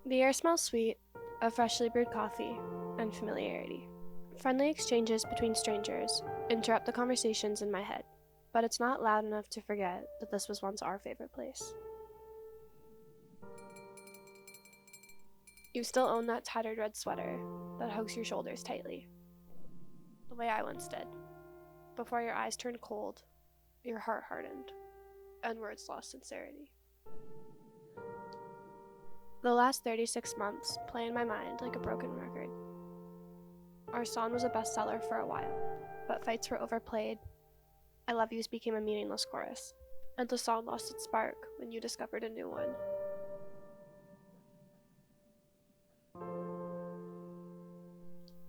The air smells sweet, of freshly brewed coffee, and familiarity. Friendly exchanges between strangers interrupt the conversations in my head, but it's not loud enough to forget that this was once our favorite place. You still own that tattered red sweater that hugs your shoulders tightly, the way I once did. Before your eyes turned cold, your heart hardened, and words lost sincerity. The last 36 months play in my mind like a broken record. Our song was a bestseller for a while, but fights were overplayed. I love yous became a meaningless chorus, and the song lost its spark when you discovered a new one.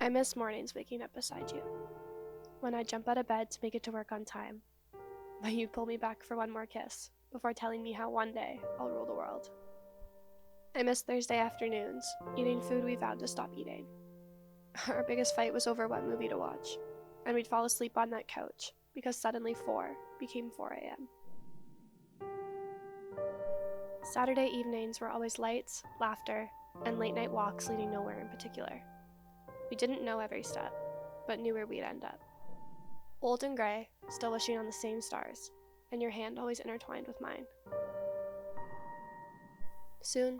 I miss mornings waking up beside you, when I'd jump out of bed to make it to work on time, but you'd pull me back for one more kiss before telling me how one day I'll rule the world. I miss Thursday afternoons, eating food we vowed to stop eating. Our biggest fight was over what movie to watch, and we'd fall asleep on that couch because suddenly 4 became 4 a.m. Saturday evenings were always lights, laughter, and late night walks leading nowhere in particular. We didn't know every step, but knew where we'd end up. Old and gray, still wishing on the same stars, and your hand always intertwined with mine. Soon,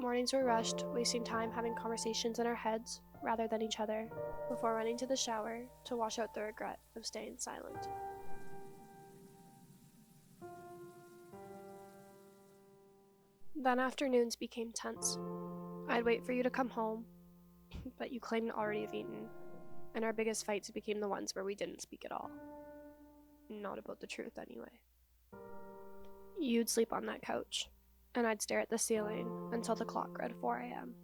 mornings were rushed, wasting time having conversations in our heads rather than each other, before running to the shower to wash out the regret of staying silent. Then afternoons became tense. I'd wait for you to come home, but you claimed to already have eaten, and our biggest fights became the ones where we didn't speak at all. Not about the truth, anyway. You'd sleep on that couch, and I'd stare at the ceiling until the clock read 4 a.m.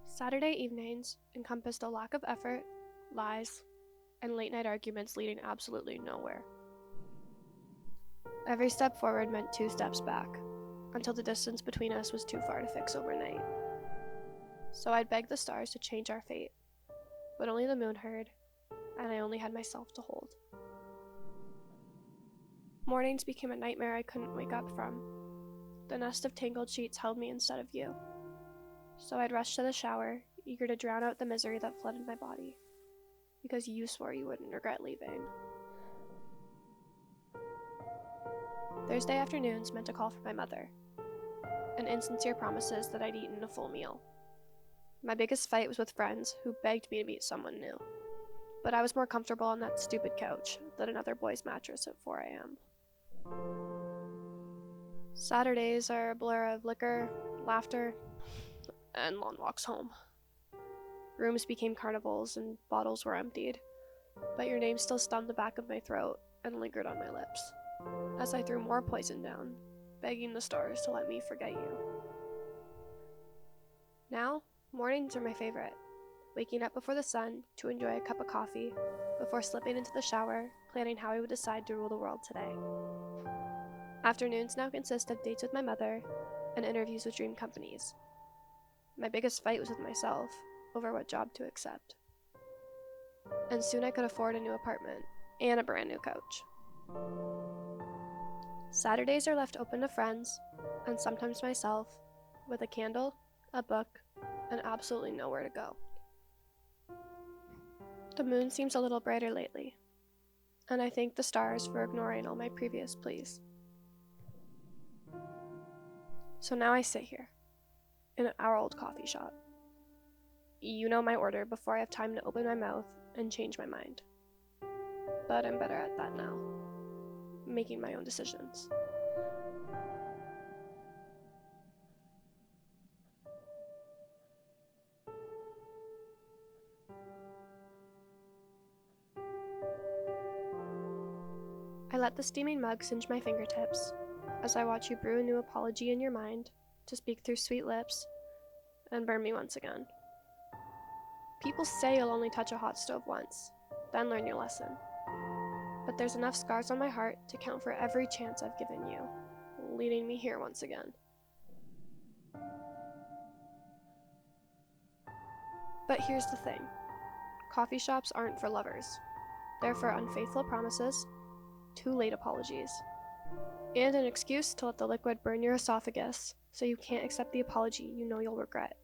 Saturday evenings encompassed a lack of effort, lies, and late-night arguments leading absolutely nowhere. Every step forward meant 2 steps back, until the distance between us was too far to fix overnight. So I'd beg the stars to change our fate, but only the moon heard, and I only had myself to hold. Mornings became a nightmare I couldn't wake up from. The nest of tangled sheets held me instead of you. So I'd rush to the shower, eager to drown out the misery that flooded my body, because you swore you wouldn't regret leaving. Thursday afternoons meant a call from my mother, and insincere promises that I'd eaten a full meal. My biggest fight was with friends who begged me to meet someone new, but I was more comfortable on that stupid couch than another boy's mattress at 4 a.m. Saturdays are a blur of liquor, laughter, and long walks home. Rooms became carnivals and bottles were emptied, but your name still stung the back of my throat and lingered on my lips, as I threw more poison down, begging the stars to let me forget you. Now, mornings are my favorite, waking up before the sun to enjoy a cup of coffee before slipping into the shower, planning how I would decide to rule the world today. Afternoons now consist of dates with my mother and interviews with dream companies. My biggest fight was with myself over what job to accept. And soon I could afford a new apartment and a brand new couch. Saturdays are left open to friends, and sometimes myself, with a candle, a book, and absolutely nowhere to go. The moon seems a little brighter lately, and I thank the stars for ignoring all my previous pleas. So now I sit here, in our old coffee shop. You know my order before I have time to open my mouth and change my mind. But I'm better at that now, making my own decisions. I let the steaming mug singe my fingertips as I watch you brew a new apology in your mind to speak through sweet lips and burn me once again. People say you'll only touch a hot stove once, then learn your lesson. But there's enough scars on my heart to count for every chance I've given you, leading me here once again. But here's the thing. Coffee shops aren't for lovers. They're for unfaithful promises, too late apologies, and an excuse to let the liquid burn your esophagus so you can't accept the apology you know you'll regret.